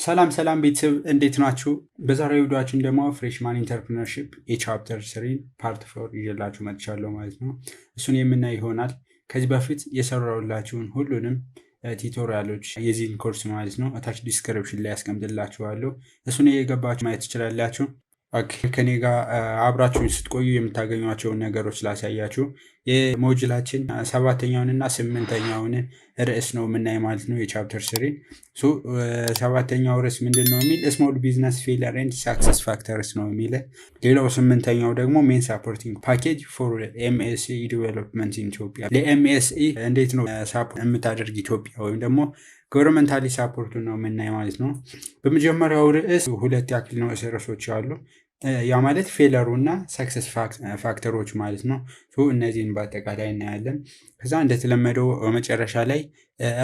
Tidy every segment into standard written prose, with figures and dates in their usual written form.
ሰላም ቤተሰብ እንዴት ናችሁ? በዛሬው ቪዲዮአችን ደግሞ ፍሬሽማን ኢንተርፕረነርሺፕ የቻፕተር 3 ፓርት 4 ይዤላችሁ መጥቻለሁ ማለት ነው። እሱን የምናይ ይሆናል። ከዚህ በፊት የሰራሁላችሁን ሁሉንም ቲዩቶሪያሎች የዚህን ኮርስ ማለት ነው አታች ዲስክሪፕሽን ላይ ያስቀምጥላችኋለሁ። እሱን እየገባችሁ ማየት ትችላላችሁ። ከኔ ጋር አብራችሁን ስትቆዩ የምታገኟቸውን ነገሮች ላሳያችሁ። የሞጁላችን 7ኛውንና 8ኛውን ርዕስ ነው የምናይ ማለት ነው የቻፕተር 3 7ኛው ርዕስ ምንድነው የሚል ስሞል ቢዝነስ ፌለር ኤንድ ሳክሰስ ፋክተርስ ነው የሚል። ሌላው 8ኛው ደግሞ ሜን ሳፖርቲንግ ፓኬጅ ፎር ኤምኤስኢ ዲቨሎፕመንት ኢን ኢትዮጵያ። ለኤምኤስኢ እንዴት ነው ሳፖርት የምታደርግ ኢትዮጵያ ወይም ደግሞ ገቨርንመንታሊ ሳፖርቱ ነው የምናይ ማለት ነው። በመጀመሪያው ርዕስ ሁለት ያክል ነው ርዕሶች አሉ። ያ ማለት ፌለሩ እና ሰክሰስ ፋክተሮች ማለት ነው። እነዚህን በአጠቃላይ እናያለን። ከዛ እንደተለመደው በመጨረሻ ላይ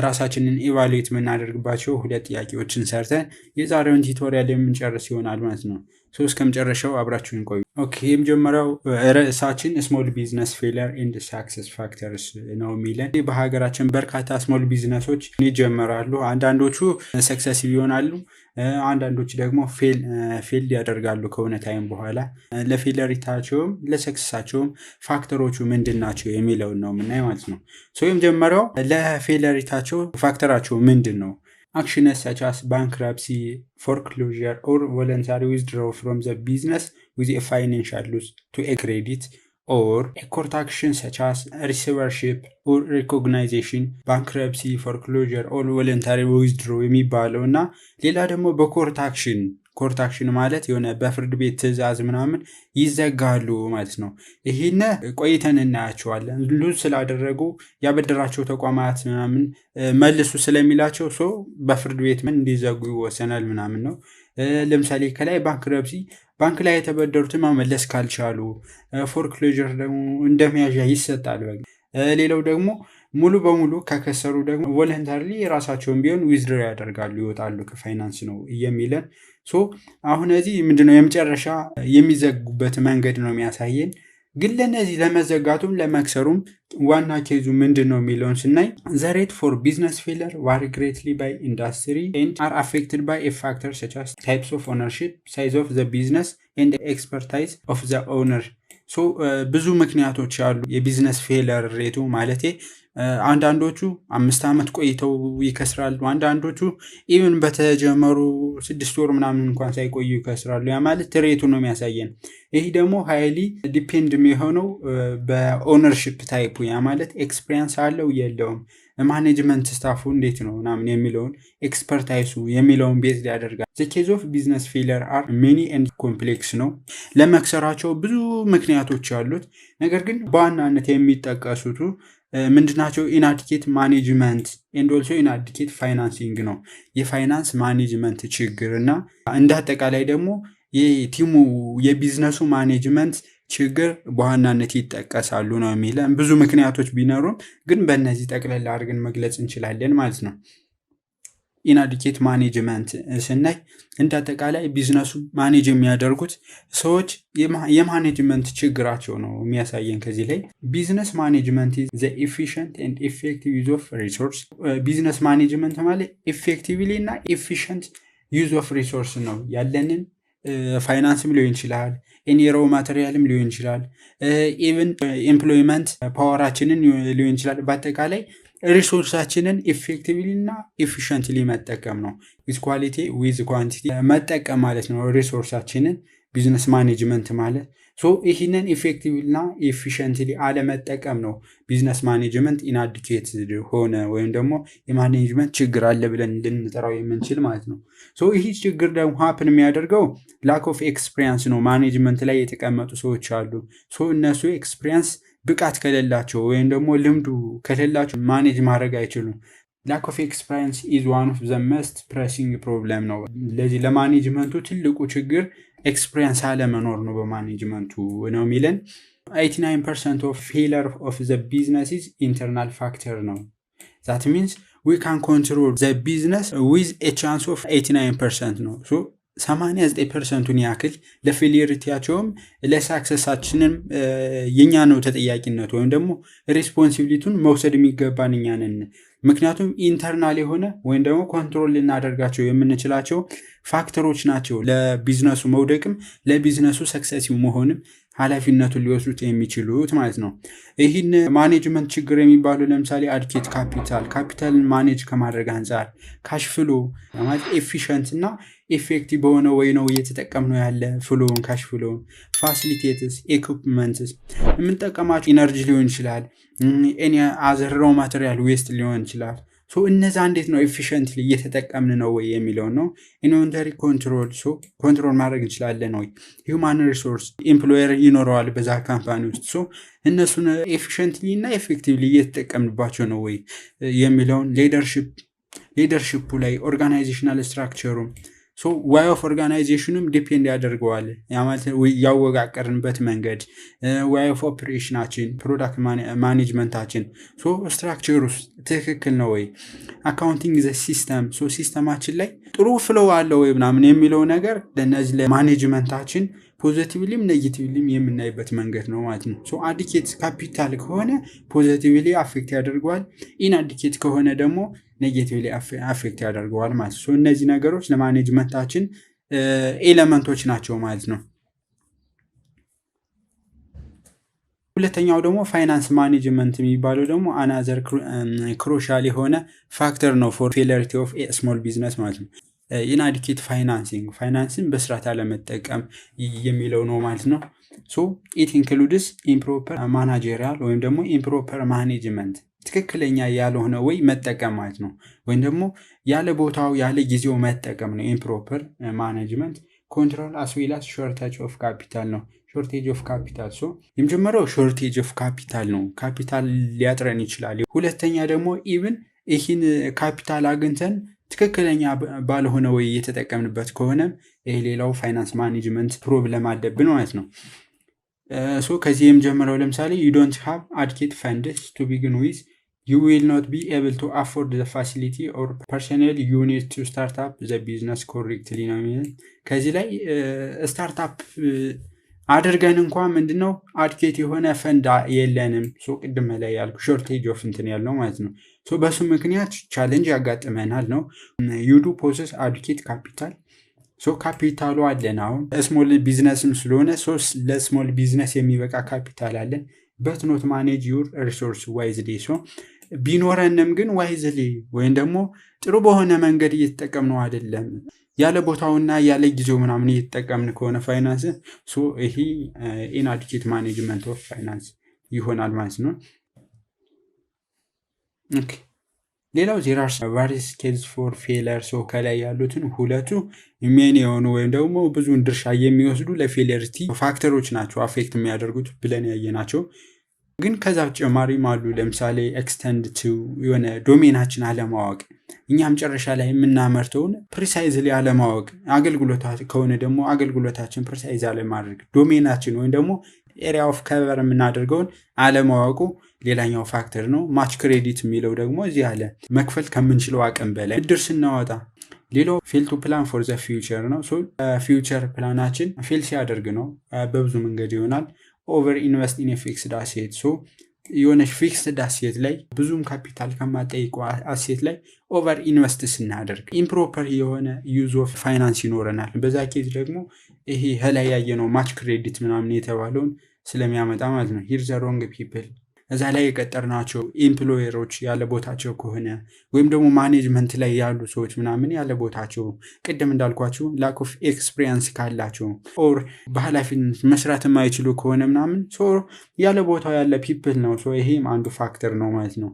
ራሳችንን ኢቫሉዌት የምናደርግባቸው ሁለት ጥያቄዎችን ሰርተን የዛሬውን ቱቶሪያል የምንጨርስ ይሆናል ማለት ነው። እስከ መጨረሻው አብራችሁን ቆዩ። የመጀመሪያው ርዕሳችን ስሞል ቢዝነስ ፌለር ኤንድ ሳክሰስ ፋክተርስ ነው የሚለን። በሀገራችን በርካታ ስሞል ቢዝነሶች ይጀመራሉ። አንዳንዶቹ ሰክሰሲቭ ይሆናሉ፣ አንዳንዶች ደግሞ ፌልድ ያደርጋሉ ከሆነ ታይም በኋላ። ለፌለሪታቸውም ለሰክሰሳቸውም ፋክተሮቹ ምንድን ናቸው የሚለውን ነው የምናይ ማለት ነው። የመጀመሪያው ለፌለሪታቸው ፋክተራቸው ምንድን ነው? Actions such as bankruptcy, foreclosure, or voluntary withdrawal from the business with a financial loss to a credit, or a court action such as receivership or recognition, bankruptcy, foreclosure, or voluntary withdrawal የሚባለው እና ሌላ ደግሞ በኮርት አክሽን ማለት የሆነ በፍርድ ቤት ትዕዛዝ ምናምን ይዘጋሉ ማለት ነው። ይሄን ቆይተን እናያቸዋለን። ሉዝ ስላደረጉ ያበደራቸው ተቋማት ምናምን መልሱ ስለሚላቸው በፍርድ ቤት ምን እንዲዘጉ ይወሰናል ምናምን ነው። ለምሳሌ ከላይ ባንክረፕሲ ባንክ ላይ የተበደሩትን መመለስ ካልቻሉ፣ ፎርክሎጀር ደግሞ እንደመያዣ ይሰጣል። ሌላው ደግሞ ሙሉ በሙሉ ከከሰሩ ደግሞ ቮለንታሪሊ የራሳቸውን ቢሆን ዊዝድሮ ያደርጋሉ፣ ይወጣሉ ከፋይናንስ ነው የሚለን። አሁን እዚህ ምንድነው የመጨረሻ የሚዘጉበት መንገድ ነው የሚያሳየን። ግን ለነዚህ ለመዘጋቱም ለመክሰሩም ዋና ኬዙ ምንድነው የሚለውን ስናይ the rate for business failure vary greatly by industry and are affected by a factor such as types of ownership, size of the business and expertise of the owner. ብዙ ምክንያቶች አሉ የቢዝነስ ፌለር ሬቱ ማለት። አንዳንዶቹ 5 ዓመት ቆይተው ይከስራሉ፣ አንዳንዶቹ ኢቭን በተጀመሩ 6 ወር ምናምን እንኳን ሳይቆዩ ይከስራሉ። ያ ማለት ሬቱ ነው የሚያሳየን። ይህ ደግሞ ሃይሊ ዲፔንድ የሚሆነው በኦነርሺፕ ታይፑ፣ ያ ማለት ኤክስፒሪየንስ አለው የለውም፣ ማኔጅመንት ስታፉ እንዴት ነው ምናምን የሚለውን ኤክስፐርታይሱ የሚለውን ቤዝ ያደርጋል። the case of business failure are many and complex ነው። ለመክሰራቸው ብዙ ምክንያቶች አሉት። ነገር ግን በዋናነት የሚጠቀሱት ምንድናቸው? ኢናዲኬት ማኔጅመንት ኤንድ ኦልሶ ኢናዲኬት ፋይናንሲንግ ነው። የፋይናንስ ማኔጅመንት ችግር እና እንደ አጠቃላይ ደግሞ የቲሙ የቢዝነሱ ማኔጅመንት ችግር በዋናነት ይጠቀሳሉ ነው የሚለን። ብዙ ምክንያቶች ቢኖሩም ግን በእነዚህ ጠቅለል አድርገን መግለጽ እንችላለን ማለት ነው። ኢናዲኬት ማኔጅመንት ስናይ እንደ አጠቃላይ ቢዝነሱ ማኔጅ የሚያደርጉት ሰዎች የማኔጅመንት ችግራቸው ነው የሚያሳየን። ከዚህ ላይ ቢዝነስ ማኔጅመንት is the efficient and effective use of resource። ቢዝነስ ማኔጅመንት ማለት ኢፌክቲቭሊ እና ኤፊሽንት ዩዝ ኦፍ ሪሶርስ ነው። ያለንን ፋይናንስም ሊሆን ይችላል፣ ሮ ማቴሪያልም ሊሆን ይችላል፣ ኢቭን ኤምፕሎይመንት ፓወራችንን ሊሆን ይችላል። በአጠቃላይ ሪሶርሳችንን ኢፌክቲቭሊ እና ኤፊሽንትሊ መጠቀም ነው። ዊዝ ኳሊቲ ዊዝ ኳንቲቲ መጠቀም ማለት ነው ሪሶርሳችንን ቢዝነስ ማኔጅመንት ማለት። ይህንን ኢፌክቲቭሊ እና ኤፊሽንትሊ አለመጠቀም ነው ቢዝነስ ማኔጅመንት ኢናዲኬት ሆነ ወይም ደግሞ የማኔጅመንት ችግር አለ ብለን ልንጠራው የምንችል ማለት ነው። ይህ ችግር ደግሞ ሀፕን የሚያደርገው ላክ ኦፍ ኤክስፒሪየንስ ነው። ማኔጅመንት ላይ የተቀመጡ ሰዎች አሉ። እነሱ ኤክስፒሪየንስ ብቃት ከሌላቸው ወይም ደግሞ ልምዱ ከሌላቸው ማኔጅ ማድረግ አይችሉም። ላክ ኦፍ ኤክስፒሪየንስ ኢዝ ዋን ኦፍ ዘ መስት ፕሬሲንግ ፕሮብለም ነው። ለዚህ ለማኔጅመንቱ ትልቁ ችግር ኤክስፒሪየንስ አለመኖር ነው በማኔጅመንቱ ነው የሚለን። 89% of failure of the business is internal factor ነው። that means we can control the business with a chance of 89% ነው። 89%ን ያክል ለፌሊሪቲያቸውም ለሳክሰሳችንም የኛ ነው ተጠያቂነቱ ወይም ደግሞ ሬስፖንሲቢሊቲውን መውሰድ የሚገባን እኛ ነን። ምክንያቱም ኢንተርናል የሆነ ወይም ደግሞ ኮንትሮል ልናደርጋቸው የምንችላቸው ፋክተሮች ናቸው ለቢዝነሱ መውደቅም ለቢዝነሱ ሰክሰሲቭ መሆንም ኃላፊነቱን ሊወስዱት የሚችሉት ማለት ነው። ይህን ማኔጅመንት ችግር የሚባሉ ለምሳሌ አዲኬት ካፒታልን ማኔጅ ከማድረግ አንጻር ካሽ ፍሎ ማለት ኤፊሽንት እና ኤፌክቲቭ በሆነ ወይ ነው እየተጠቀምነው ያለ ፍሎውን ካሽ ፍሎውን ፋሲሊቴትስ ኢኩፕመንትስ የምንጠቀማቸው ኢነርጂ ሊሆን ይችላል ኤኒ አዘር ሮ ማቴሪያል ዌስት ሊሆን ይችላል። እነዛ እንዴት ነው ኤፊሽንትሊ እየተጠቀምን ነው ወይ የሚለው ነው። ኢንቨንተሪ ኮንትሮል ማድረግ እንችላለን ወይ? ሂውማን ሪሶርስ ኤምፕሎየር ይኖረዋል በዛ ካምፓኒ ውስጥ እነሱን ኤፊሽንትሊ እና ኤፌክቲቭሊ እየተጠቀምንባቸው ነው ወይ የሚለውን ሊደርሺፑ ላይ ኦርጋናይዜሽናል ስትራክቸሩ ዋይ ኦፍ ኦርጋናይዜሽኑም ዲፔንድ ያደርገዋል። ያወቃቀርንበት መንገድ ዋይ ኦፍ ኦፕሬሽናችን ፕሮዳክት ማኔጅመንታችን ስትራክቸር ውስጥ ትክክል ነው ወይ? አካውንቲንግ ዘ ሲስተም ሲስተማችን ላይ ጥሩ ፍሎው አለ ወይ ምናምን የሚለው ነገር ለነዚህ ለማኔጅመንታችን ፖዚቲቭሊም ኔጌቲቭሊም የምናይበት መንገድ ነው ማለት ነው። አዲኬት ካፒታል ከሆነ ፖዚቲቭሊ አፌክት ያደርገዋል፣ ኢንአዲኬት ከሆነ ደግሞ ኔጌቲቭሊ አፌክት ያደርገዋል ማለት ነው። እነዚህ ነገሮች ለማኔጅመንታችን ኤሌመንቶች ናቸው ማለት ነው። ሁለተኛው ደግሞ ፋይናንስ ማኔጅመንት የሚባለው ደግሞ አናዘር ክሩሻል የሆነ ፋክተር ነው ፎር ፌለሪቲ ኦፍ ስሞል ቢዝነስ ማለት ነው። ኢንአዲኬት ፋይናንስን በስርዓት አለመጠቀም የሚለው ነው ማለት ነው። ኢት ኢንክሉድስ ኢምፕሮፐር ማናጀሪያል ወይም ደግሞ ኢምፕሮፐር ማኔጅመንት ትክክለኛ ያልሆነ ወይ መጠቀም ማለት ነው። ወይም ደግሞ ያለ ቦታው ያለ ጊዜው መጠቀም ነው ኢምፕሮፐር ማኔጅመንት። ኮንትሮል አስዌላስ ሾርቴጅ ኦፍ ካፒታል ነው። ሾርቴጅ ኦፍ ካፒታል የመጀመሪያው ሾርቴጅ ኦፍ ካፒታል ነው። ካፒታል ሊያጥረን ይችላል። ሁለተኛ ደግሞ ኢቭን ይህን ካፒታል አግኝተን ትክክለኛ ባልሆነ ወይ እየተጠቀምንበት ከሆነ ይሄ ሌላው ፋይናንስ ማኔጅመንት ፕሮብለም አለብን ማለት ነው። ከዚህ የምጀምረው ለምሳሌ you don't have adequate funds to begin with, you will not be able to afford the facility or personnel you need to start up the business correctly ነው የሚለው። ከዚህ ላይ ስታርታፕ አድርገን እንኳን ምንድነው አዲኬት የሆነ ፈንድ የለንም። ቅድም ላይ ያልኩ ሾርቴጅ ኦፍ እንትን ያለው ማለት ነው። በሱ ምክንያት ቻሌንጅ ያጋጥመናል ነው። you do possess adequate capital ካፒታሉ አለን። አሁን ስሞል ቢዝነስም ስለሆነ ለስሞል ቢዝነስ የሚበቃ ካፒታል አለን። በት ኖት ማኔጅ ዩር ሪሶርስ ዋይዝሊ ቢኖረንም ግን ዋይዝሊ ወይም ደግሞ ጥሩ በሆነ መንገድ እየተጠቀምነው አይደለም። ያለ ቦታውና ያለ ጊዜው ምናምን እየተጠቀምን ከሆነ ፋይናንስ ይሄ ኢንአዲኬት ማኔጅመንት ኦፍ ፋይናንስ ይሆናል ማለት ነው። ኦኬ ሌላው there are various cases for failure ከላይ ያሉትን ሁለቱ ሜን የሆኑ ወይም ደግሞ ብዙን ድርሻ የሚወስዱ ለፌለሪቲ ፋክተሮች ናቸው አፌክት የሚያደርጉት ብለን ያየናቸው። ግን ከዛ ተጨማሪም አሉ። ለምሳሌ ኤክስተንድ ቱ የሆነ ዶሜናችን አለማወቅ፣ እኛም ጨረሻ ላይ የምናመርተውን ፕሪሳይዝሊ አለማወቅ፣ አገልግሎታ ከሆነ ደግሞ አገልግሎታችን ፕሪሳይዝ አለማድረግ፣ ዶሜናችን ወይም ደግሞ ኤሪያ ኦፍ ከቨር የምናደርገውን አለማወቁ ሌላኛው ፋክተር ነው። ማች ክሬዲት የሚለው ደግሞ እዚህ አለ መክፈል ከምንችለው አቅም በላይ ብድር ስናወጣ። ሌላው ፌል ቱ ፕላን ፎር ዘ ፊውቸር ነው። ፊውቸር ፕላናችን ፌል ሲያደርግ ነው። በብዙ መንገድ ይሆናል። ኦቨር ኢንቨስት ኢን ፊክስድ አሴት የሆነች ፊክስድ አሴት ላይ ብዙም ካፒታል ከማጠይቁ አሴት ላይ ኦቨር ኢንቨስት ስናደርግ ኢምፕሮፐር የሆነ ዩዝ ኦፍ ፋይናንስ ይኖረናል። በዛ ኬዝ ደግሞ ይሄ ላይ ያየነው ማች ክሬዲት ምናምን የተባለውን ስለሚያመጣ ማለት ነው። ሂር ዘ ሮንግ ፒፕል እዛ ላይ የቀጠርናቸው ኤምፕሎየሮች ያለ ቦታቸው ከሆነ ወይም ደግሞ ማኔጅመንት ላይ ያሉ ሰዎች ምናምን ያለ ቦታቸው ቅድም እንዳልኳቸው ላክ ኦፍ ኤክስፒሪየንስ ካላቸው ኦር በኃላፊነት መስራት የማይችሉ ከሆነ ምናምን ያለ ቦታው ያለ ፒፕል ነው። ይሄም አንዱ ፋክተር ነው ማለት ነው።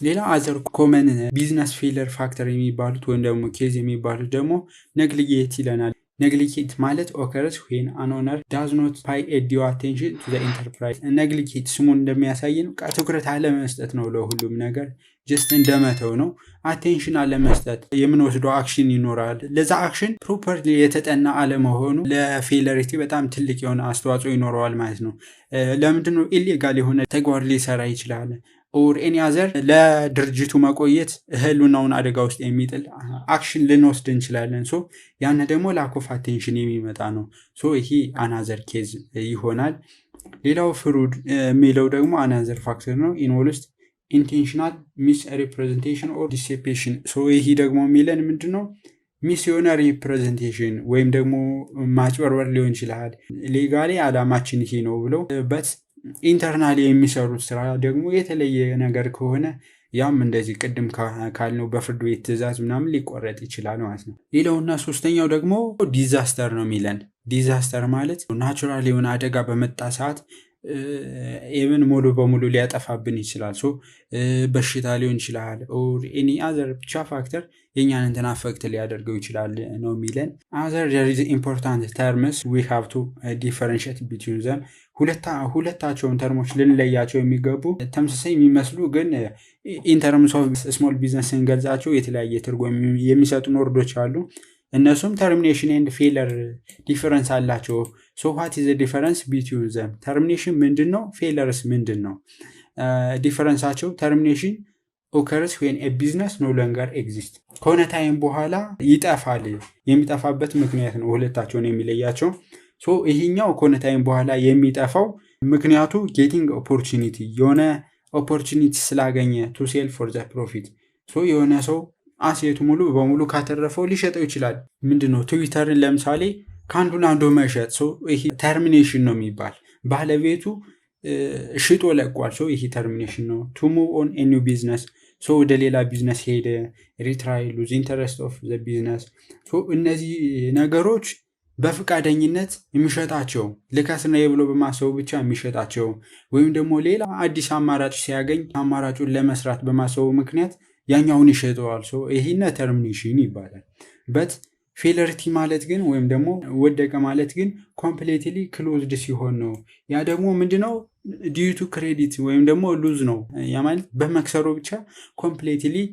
ሌላ አዘር ኮመን ቢዝነስ ፌለር ፋክተር የሚባሉት ወይም ደግሞ ኬዝ የሚባሉት ደግሞ ነግሊጌት ይለናል። ነግሊጌት ማለት ኦከርስ when an owner does not pay due attention to the enterprise። ነግሊጌት ስሙን እንደሚያሳየን ትኩረት አለመስጠት ነው ለሁሉም ነገር፣ ጀስት እንደመተው ነው። አቴንሽን አለመስጠት፣ የምንወስደው አክሽን ይኖራል። ለዛ አክሽን ፕሮፐርሊ የተጠና አለመሆኑ ለፌለሪቲ በጣም ትልቅ የሆነ አስተዋጽኦ ይኖረዋል ማለት ነው። ለምንድነው ኢሌጋል የሆነ ተግባር ሊሰራ ይችላል። or any other ለድርጅቱ መቆየት ህልውናውን አደጋ ውስጥ የሚጥል አክሽን ልንወስድ እንችላለን። ሶ ያን ደግሞ lack of attention የሚመጣ ነው። ሶ ይሄ another case ይሆናል። ሌላው ፍሩድ የሚለው ደግሞ another factor ነው። involves intentional misrepresentation or deception። ሶ ይሄ ደግሞ የሚለን ምንድነው? ሚስ የሆነ ሪፕሬዘንቴሽን ወይም ደግሞ ማጭበርበር ሊሆን ይችላል። ሌጋሊ አላማችን ይሄ ነው ብለው በት ኢንተርናሊ የሚሰሩት ስራ ደግሞ የተለየ ነገር ከሆነ ያም እንደዚህ ቅድም ካልነው በፍርድ ቤት ትዕዛዝ ምናምን ሊቆረጥ ይችላል ማለት ነው። ሌላውና ሶስተኛው ደግሞ ዲዛስተር ነው የሚለን። ዲዛስተር ማለት ናቹራል የሆነ አደጋ በመጣ ሰዓት ኢቭን ሙሉ በሙሉ ሊያጠፋብን ይችላል። ሶ በሽታ ሊሆን ይችላል ኦር ኤኒ አዘር ብቻ ፋክተር የኛን እንትን አፌክት ሊያደርገው ይችላል ነው የሚለን። አዘር there is important terms we have to differentiate between them። ሁለታቸውን ተርሞች ልንለያቸው የሚገቡ ተመሳሳይ የሚመስሉ ግን in terms of small business እንገልጻቸው የተለያየ ትርጉም የሚሰጡን ወርዶች አሉ። እነሱም termination and failure ዲፈረንስ አላቸው። so what is the difference between them? termination ምንድነው? failures ምንድነው? ዲፈረንሳቸው termination occurs when a business no longer exists። ከሆነ ታይም በኋላ ይጠፋል። የሚጠፋበት ምክንያት ነው ሁለታቸውን የሚለያቸው። so ይሄኛው ከሆነ ታይም በኋላ የሚጠፋው ምክንያቱ getting opportunity የሆነ opportunity ስላገኘ to sell for the profit። so የሆነ ሰው አሴቱ ሙሉ በሙሉ ካተረፈው ሊሸጠው ይችላል። ምንድነው? ትዊተርን ለምሳሌ ካንዱ መሸጥ so ይሄ termination ነው የሚባል። ባለቤቱ ሽጦ ለቋል። so ይሄ termination ነው። to move on a new business so ወደ ሌላ ቢዝነስ ሄደ። retry lose interest of the business so እነዚህ ነገሮች በፍቃደኝነት የሚሸጣቸው ለካስና የብሎ በማሰቡ ብቻ የሚሸጣቸው ወይም ደግሞ ሌላ አዲስ አማራጭ ሲያገኝ አማራጩን ለመስራት በማሰቡ ምክንያት ያኛውን ይሸጠዋል። so ይሄና termination ይባላል። but ፌለሪቲ ማለት ግን ወይም ደግሞ ወደቀ ማለት ግን completely closed ሲሆን ነው። ያ ደግሞ ምንድነው? due to credit ወይም ደግሞ lose ነው። ያ ማለት በመክሰሩ ብቻ completely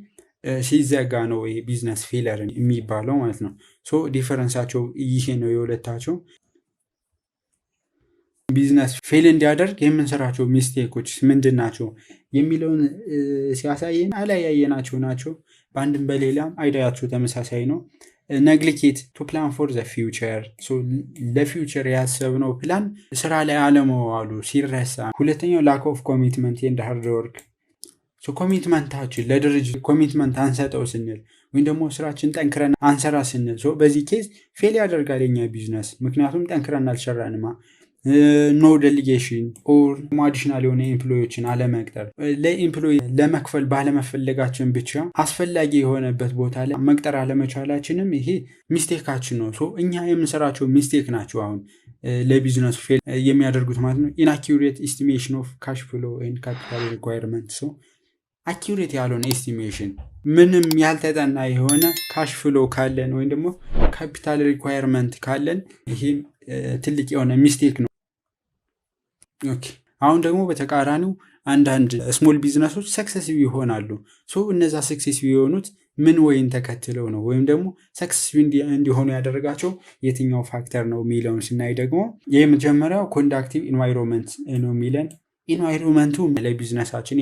ሲዘጋ ነው ይሄ ቢዝነስ ፌለር የሚባለው ማለት ነው። so ዲፈረንሳቸው ይሄ ነው የሁለታቸው። ቢዝነስ ፌል እንዲያደርግ የምንሰራቸው ሚስቴኮች ምንድናቸው የሚለውን ሲያሳየን አላያየናቸው ናቸው። በአንድም በሌላም አይዲያቸው ተመሳሳይ ነው። neglect to plan for the future so ለፊውቸር ያሰብነው ፕላን ስራ ላይ አለመዋሉ ሲረሳ። ሁለተኛው lack of commitment and hard work so ኮሚትመንታችን ለድርጅት ኮሚትመንት አንሰጠው ስንል ወይም ደግሞ ስራችን ጠንክረን አንሰራ ስንል so በዚህ ኬዝ ፌል ያደርጋል የኛ ቢዝነስ ምክንያቱም ጠንክረን አልሰራንማ። no delegation or additional የሆነ ኤምፕሎይዎችን አለመቅጠር ለኤምፕሎይ ለመክፈል ባለመፈለጋችን ብቻ አስፈላጊ የሆነበት ቦታ ላይ መቅጠር አለመቻላችንም ይሄ ሚስቴካችን ነው። so እኛ የምንሰራቸው ሚስቴክ ናቸው አሁን ለቢዝነሱ ፌል የሚያደርጉት ማለት ነው። inaccurate estimation of cash flow and capital requirement so accurate ያልሆነ estimation ምንም ያልተጠና የሆነ ካሽ ፍሎ ካለን ወይም ደግሞ ካፒታል ሪኳየርመንት ካለን ይሄ ትልቅ የሆነ ሚስቴክ ነው። ኦኬ አሁን ደግሞ በተቃራኒው አንዳንድ ስሞል ቢዝነሶች ሰክሰስቲቭ ይሆናሉ። ሶ እነዛ ሰክሰስቲቭ የሆኑት ምን ወይን ተከትለው ነው ወይም ደግሞ ሰክሰስቲቭ እንዲሆኑ ያደረጋቸው የትኛው ፋክተር ነው የሚለውን ስናይ ደግሞ የመጀመሪያው ኮንዳክቲቭ ኢንቫይሮንመንት ነው የሚለን። ኢንቫይሮንመንቱ ለቢዝነሳችን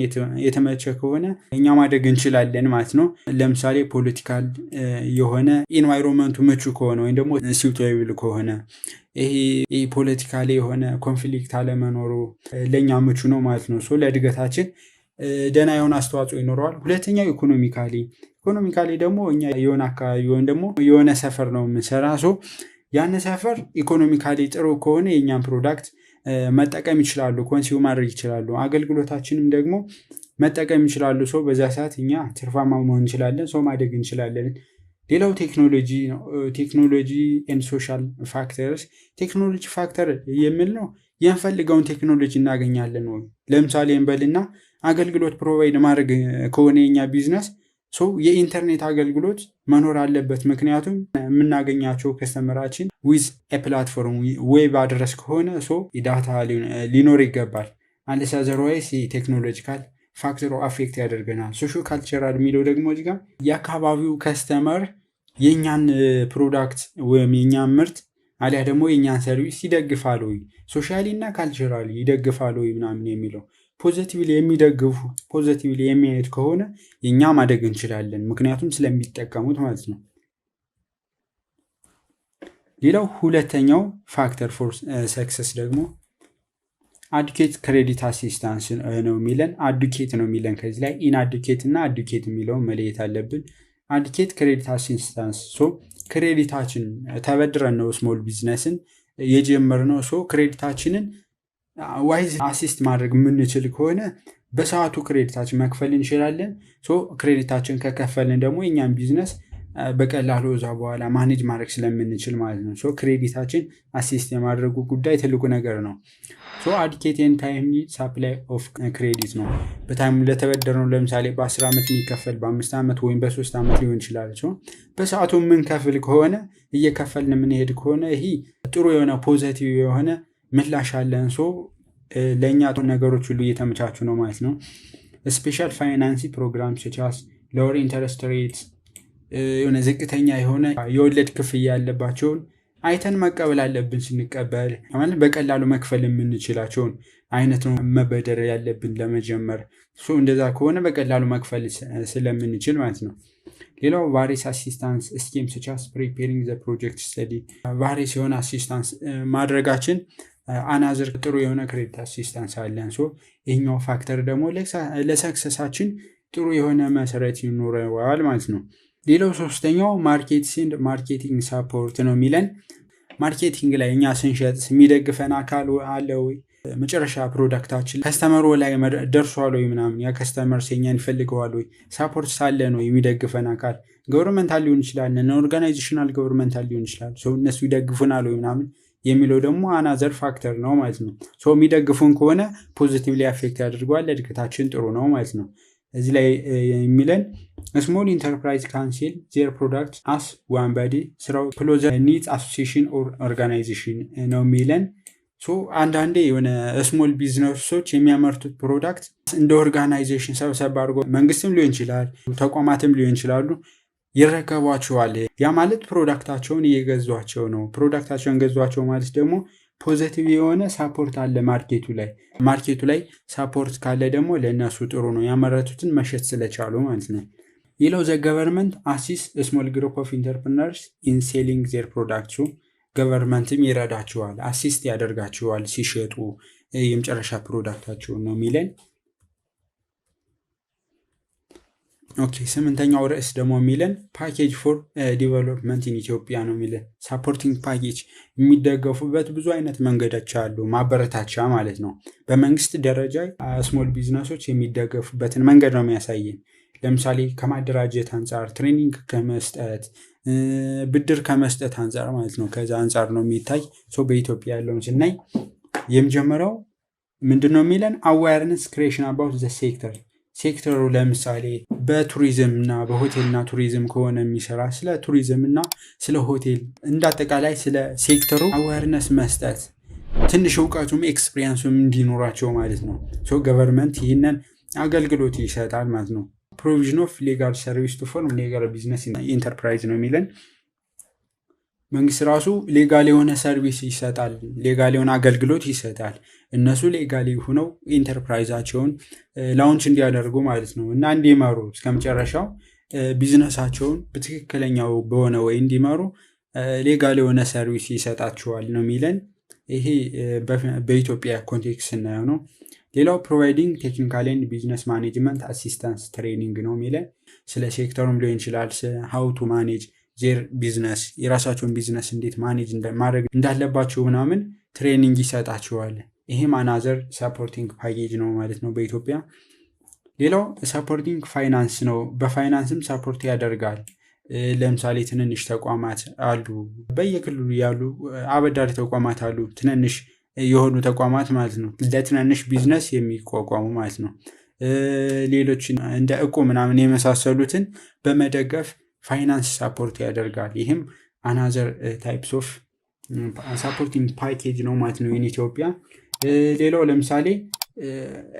የተመቸ ከሆነ እኛ ማደግ እንችላለን ማለት ነው። ለምሳሌ ፖለቲካል የሆነ ኢንቫይሮንመንቱ ምቹ ከሆነ ወይም ደግሞ ሲውቴብል ከሆነ ይሄ ፖለቲካሊ የሆነ ኮንፍሊክት አለመኖሩ ለኛ ምቹ ነው ማለት ነው። ሶ ለእድገታችን ደና የሆነ አስተዋጽኦ ይኖረዋል። ሁለተኛው ኢኮኖሚካሊ ደግሞ እኛ የሆነ አካባቢ ወይም ደግሞ የሆነ ሰፈር ነው የምንሰራ። ሶ ያን ሰፈር ኢኮኖሚካሊ ጥሩ ከሆነ የኛን ፕሮዳክት መጠቀም ይችላሉ፣ ኮንሱም ማድረግ ይችላሉ። አገልግሎታችንም ደግሞ መጠቀም ይችላሉ። ሶ በዛ ሰዓት እኛ ትርፋማ መሆን እንችላለን፣ ሶ ማደግ እንችላለን። ሌላው ቴክኖሎጂ ኤንድ ሶሻል ፋክተርስ። ቴክኖሎጂ ፋክተር የምንለው የምንፈልገውን ቴክኖሎጂ እናገኛለን ወይ ለምሳሌ እንበልና አገልግሎት ፕሮቫይድ ማድረግ ከሆነ የኛ ቢዝነስ ሶ የኢንተርኔት አገልግሎት መኖር አለበት። ምክንያቱም የምናገኛቸው ከስተመራችን ዊዝ ፕላትፎርም ዌብ አድረስ ከሆነ ሶ ዳታ ሊኖር ይገባል። አንለስ አዘርዋይስ ቴክኖሎጂካል ፋክተሩ አፌክት ያደርገናል። ሶሾ ካልቸራል የሚለው ደግሞ እዚህ ጋር የአካባቢው ከስተመር የኛን ፕሮዳክት ወይም የኛን ምርት አሊያ ደግሞ የኛን ሰርቪስ ይደግፋል ወይ ሶሻሊ እና ካልቸራሊ ይደግፋል ወይ ምናምን የሚለው ፖዚቲቭሊ የሚደግፉ ፖዚቲቭሊ የሚያዩት ከሆነ የኛ ማደግ እንችላለን፣ ምክንያቱም ስለሚጠቀሙት ማለት ነው። ሌላው ሁለተኛው ፋክተር ፎር ሰክሰስ ደግሞ አዱኬት ክሬዲት አሲስታንስ ነው የሚለን። አዱኬት ነው የሚለን ከዚህ ላይ ኢንአዱኬት እና አዱኬት የሚለውን መለየት አለብን። አዱኬት ክሬዲት አሲስታንስ ክሬዲታችን ተበድረን ነው ስሞል ቢዝነስን የጀመርነው። ክሬዲታችንን ዋይዝ አሲስት ማድረግ የምንችል ከሆነ በሰዓቱ ክሬዲታችን መክፈል እንችላለን። ክሬዲታችን ከከፈልን ደግሞ የኛን ቢዝነስ በቀላሉ እዛ በኋላ ማኔጅ ማድረግ ስለምንችል ማለት ነው። ክሬዲታችን አሲስት የማድረጉ ጉዳይ ትልቁ ነገር ነው። አዱኬት ኤንድ ታይምሊ ሳፕላይ ኦፍ ክሬዲት ነው። በታይም ለተበደርነው ለምሳሌ በ10 ዓመት የሚከፈል በ5 ዓመት ወይም በ3 ዓመት ሊሆን ይችላል። በሰዓቱ የምንከፍል ከሆነ እየከፈልን የምንሄድ ከሆነ ይሄ ጥሩ የሆነ ፖዚቲቭ የሆነ ምላሽ አለን። ለእኛ ነገሮች ሁሉ እየተመቻቹ ነው ማለት ነው። ስፔሻል ፋይናንሲ ፕሮግራም ቻስ ሎወር ኢንተረስት ሬት የሆነ ዝቅተኛ የሆነ የወለድ ክፍያ ያለባቸውን አይተን መቀበል አለብን። ስንቀበል ማለት በቀላሉ መክፈል የምንችላቸውን አይነት ነው መበደር ያለብን ለመጀመር። እንደዛ ከሆነ በቀላሉ መክፈል ስለምንችል ማለት ነው። ሌላው ቫሪስ አሲስታንስ ስኪም ቻስ ፕሪፔሪንግ ዘ ፕሮጀክት ስተዲ ቫሪስ የሆነ አሲስታንስ ማድረጋችን አናዘር ጥሩ የሆነ ክሬዲት አሲስታንስ አለን። ይህኛው ፋክተር ደግሞ ለሰክሰሳችን ጥሩ የሆነ መሰረት ይኖረዋል ማለት ነው። ሌላው ሶስተኛው ማርኬቲንግ ሳፖርት ነው የሚለን። ማርኬቲንግ ላይ እኛ ስንሸጥ የሚደግፈን አካል አለ ወይ? መጨረሻ ፕሮዳክታችን ከስተመሩ ላይ ደርሷል ወይ ምናምን ያ ከስተመር የኛን ይፈልገዋል ወይ? ሳፖርት ሳለ ነው የሚደግፈን አካል። ገቨርንመንታል ሊሆን ይችላል፣ ኦርጋናይዜሽናል ገቨርንመንታል ሊሆን ይችላል። እነሱ ይደግፉናል ወይ ምናምን የሚለው ደግሞ አናዘር ፋክተር ነው ማለት ነው። የሚደግፉን ከሆነ ፖዚቲቭሊ አፌክት ያደርገዋል፣ እድገታችን ጥሩ ነው ማለት ነው። እዚህ ላይ የሚለን ስሞል ኢንተርፕራይዝ ካንሴል ዜር ፕሮዳክት አስ ዋን ባዲ ስራው ክሎዘር ኒድስ አሶሲሽን ኦር ኦርጋናይዜሽን ነው የሚለን። አንዳንዴ የሆነ ስሞል ቢዝነሶች የሚያመርቱት ፕሮዳክት እንደ ኦርጋናይዜሽን ሰብሰብ አድርጎ መንግስትም ሊሆን ይችላል፣ ተቋማትም ሊሆን ይችላሉ ይረከቧቸዋል። ያ ማለት ፕሮዳክታቸውን እየገዟቸው ነው። ፕሮዳክታቸውን ገዟቸው ማለት ደግሞ ፖዚቲቭ የሆነ ሳፖርት አለ ማርኬቱ ላይ ሳፖርት ካለ ደግሞ ለእነሱ ጥሩ ነው፣ ያመረቱትን መሸጥ ስለቻሉ ማለት ነው። ሌላው ዘ ገቨርንመንት አሲስት ስሞል ግሩፕ ኦፍ ኢንተርፕረነርስ ኢን ሴሊንግ ዜር ፕሮዳክት። ገቨርንመንትም ይረዳቸዋል፣ አሲስት ያደርጋቸዋል ሲሸጡ የመጨረሻ ፕሮዳክታቸውን ነው የሚለን። ኦኬ፣ ስምንተኛው ርዕስ ደግሞ የሚለን ፓኬጅ ፎር ዲቨሎፕመንት ኢን ኢትዮጵያ ነው የሚለን። ሳፖርቲንግ ፓኬጅ የሚደገፉበት ብዙ አይነት መንገዶች አሉ፣ ማበረታቻ ማለት ነው። በመንግስት ደረጃ ስሞል ቢዝነሶች የሚደገፉበትን መንገድ ነው የሚያሳየን። ለምሳሌ ከማደራጀት አንጻር፣ ትሬኒንግ ከመስጠት፣ ብድር ከመስጠት አንጻር ማለት ነው። ከዛ አንጻር ነው የሚታይ። በኢትዮጵያ ያለውን ስናይ የመጀመሪያው ምንድን ነው የሚለን አዋርነስ ክሬሽን አባውት ዘ ሴክተሩ ለምሳሌ በቱሪዝም እና በሆቴልና ቱሪዝም ከሆነ የሚሰራ ስለ ቱሪዝም እና ስለ ሆቴል እንዳጠቃላይ ስለ ሴክተሩ አዌርነስ መስጠት፣ ትንሽ እውቀቱም ኤክስፒሪየንሱም እንዲኖራቸው ማለት ነው። ገቨርንመንት ይህንን አገልግሎት ይሰጣል ማለት ነው። ፕሮቪዥን ኦፍ ሌጋል ሰርቪስ ቱ ፎርም ሌጋል ቢዝነስ ኢንተርፕራይዝ ነው የሚለን። መንግስት ራሱ ሌጋል የሆነ ሰርቪስ ይሰጣል፣ ሌጋል የሆነ አገልግሎት ይሰጣል። እነሱ ሌጋሊ ሆነው ኢንተርፕራይዛቸውን ላውንች እንዲያደርጉ ማለት ነው እና እንዲመሩ እስከመጨረሻው ቢዝነሳቸውን በትክክለኛው በሆነ ወይ እንዲመሩ ሌጋል የሆነ ሰርቪስ ይሰጣቸዋል ነው የሚለን። ይሄ በኢትዮጵያ ኮንቴክስት ስናየው ነው። ሌላው ፕሮቫይዲንግ ቴክኒካል ኤንድ ቢዝነስ ማኔጅመንት አሲስታንስ ትሬኒንግ ነው የሚለን። ስለ ሴክተሩም ሊሆን ይችላል፣ ሃው ቱ ማኔጅ ዜር ቢዝነስ፣ የራሳቸውን ቢዝነስ እንዴት ማኔጅ ማድረግ እንዳለባቸው ምናምን ትሬኒንግ ይሰጣቸዋል። ይሄም አናዘር ሰፖርቲንግ ፓኬጅ ነው ማለት ነው በኢትዮጵያ። ሌላው ሰፖርቲንግ ፋይናንስ ነው። በፋይናንስም ሰፖርት ያደርጋል። ለምሳሌ ትንንሽ ተቋማት አሉ፣ በየክልሉ ያሉ አበዳሪ ተቋማት አሉ፣ ትንንሽ የሆኑ ተቋማት ማለት ነው፣ ለትንንሽ ቢዝነስ የሚቋቋሙ ማለት ነው። ሌሎች እንደ እቁብ ምናምን የመሳሰሉትን በመደገፍ ፋይናንስ ሳፖርት ያደርጋል። ይህም አናዘር ታይፕስ ኦፍ ሳፖርቲንግ ፓኬጅ ነው ማለት ነው ኢትዮጵያ። ሌላው ለምሳሌ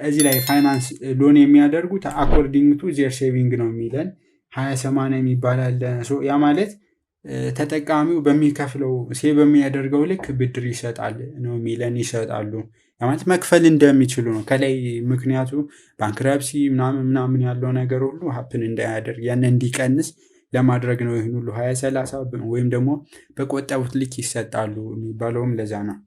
እዚህ ላይ ፋይናንስ ሎን የሚያደርጉት አኮርዲንግ ቱ ዜር ሴቪንግ ነው የሚለን 20/80 የሚባል አለ። ያ ማለት ተጠቃሚው በሚከፍለው ሴቭ በሚያደርገው ልክ ብድር ይሰጣል ነው የሚለን። ይሰጣሉ ማለት መክፈል እንደሚችሉ ነው ከላይ። ምክንያቱ ባንክረፕሲ ምናምን ያለው ነገር ሁሉ ሀፕን እንዳያደርግ ያን እንዲቀንስ ለማድረግ ነው። ይህን ሁሉ 20-30 ወይም ደግሞ በቆጠቡት ልክ ይሰጣሉ የሚባለውም ለዛ ነው።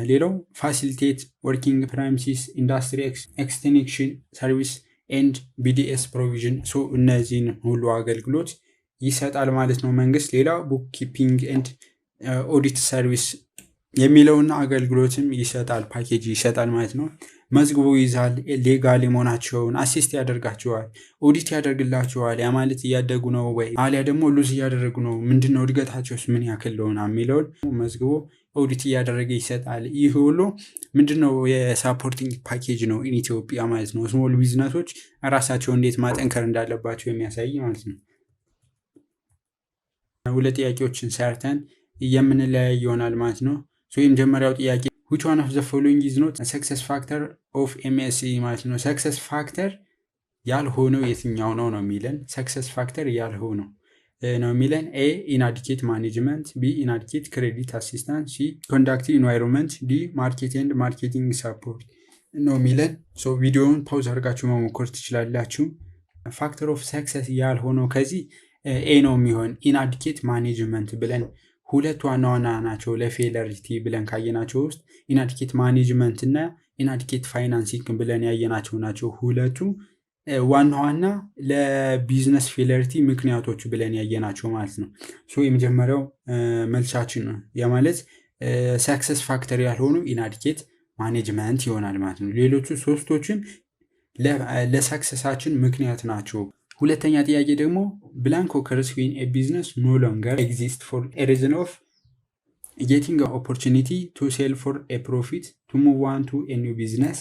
ሌላው ፋሲሊቴት ወርኪንግ ፕራይምሲስ ኢንዱስትሪ ኤክስቴንሽን ሰርቪስ ኤንድ ቢዲኤስ ፕሮቪዥን። እነዚህን ሁሉ አገልግሎት ይሰጣል ማለት ነው መንግስት። ሌላው ቡክ ኪፒንግ ኤንድ ኦዲት ሰርቪስ የሚለውን አገልግሎትም ይሰጣል፣ ፓኬጅ ይሰጣል ማለት ነው። መዝግቦ ይዛል፣ ሌጋል መሆናቸውን አሲስት ያደርጋቸዋል፣ ኦዲት ያደርግላቸዋል። ያ ማለት እያደጉ ነው ወይ አሊያ ደግሞ ሉዝ እያደረጉ ነው፣ ምንድነው እድገታቸውስ ምን ያክል ለሆነ የሚለውን መዝግቦ ኦዲት እያደረገ ይሰጣል። ይህ ሁሉ ምንድነው የሳፖርቲንግ ፓኬጅ ነው ኢትዮጵያ ማለት ነው። ስሞል ቢዝነሶች ራሳቸው እንዴት ማጠንከር እንዳለባቸው የሚያሳይ ማለት ነው። ሁለት ጥያቄዎችን ሰርተን የምንለያይ ይሆናል ማለት ነው። የመጀመሪያው ጥያቄ which one of the following is not a success factor of MSE ማለት ነው። ሰክሰስ ፋክተር ያልሆነው የትኛው ነው ነው የሚለን። ሰክሰስ ፋክተር ያልሆነው ነው የሚለን ኤ ኢናዲኬት ማኔጅመንት፣ ቢ ኢናዲኬት ክሬዲት አሲስታንስ፣ ሲ ኮንዳክቲቭ ኢንቫይሮንመንት፣ ዲ ማርኬት ኤንድ ማርኬቲንግ ሰፖርት ነው የሚለን። ቪዲዮውን ፓውዝ አድርጋችሁ መሞከር ትችላላችሁ። ፋክተር ኦፍ ሰክሰስ ያልሆነው ከዚህ ኤ ነው የሚሆን። ኢናዲኬት ማኔጅመንት ብለን ሁለት ዋና ናቸው ለፌለሪቲ ብለን ካየናቸው ውስጥ ኢናዲኬት ማኔጅመንት እና ኢናዲኬት ፋይናንሲንግ ብለን ያየናቸው ናቸው። ሁለቱ ዋና ለቢዝነስ ፌለሪቲ ምክንያቶች ብለን ያየናቸው ማለት ነው። የመጀመሪያው መልሳችን ነው ማለት ሰክሰስ ፋክተር ያልሆኑ ኢናዲኬት ማኔጅመንት ይሆናል ማለት ነው። ሌሎቹ ሶስቶችን ለሰክሰሳችን ምክንያት ናቸው። ሁለተኛ ጥያቄ ደግሞ blank occurs when a business no longer exists for a reason of getting an opportunity to sell for a profit, to move on to a new business,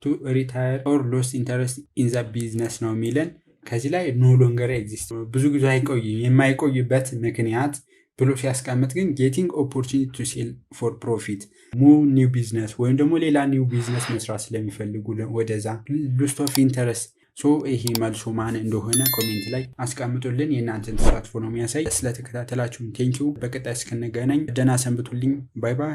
to retire or lost interest in the business ነው የሚለን። ከዚህ ላይ no longer exists ብዙ ጊዜ አይቆይም። የማይቆይበት ምክንያት ብሎ ሲያስቀምጥ ግን getting opportunity to sell for profit፣ move new business ወይም ደግሞ ሌላ new business መስራት ስለሚፈልጉ ወደዛ lost of interest። ይሄ መልሱ ማን እንደሆነ ኮሜንት ላይ አስቀምጡልን። የእናንተን ተሳትፎ ነው የሚያሳይ። ስለተከታተላችሁን ቴንኪው። በቀጣይ እስክንገናኝ ደህና ሰንብቱልኝ። ባይ ባይ።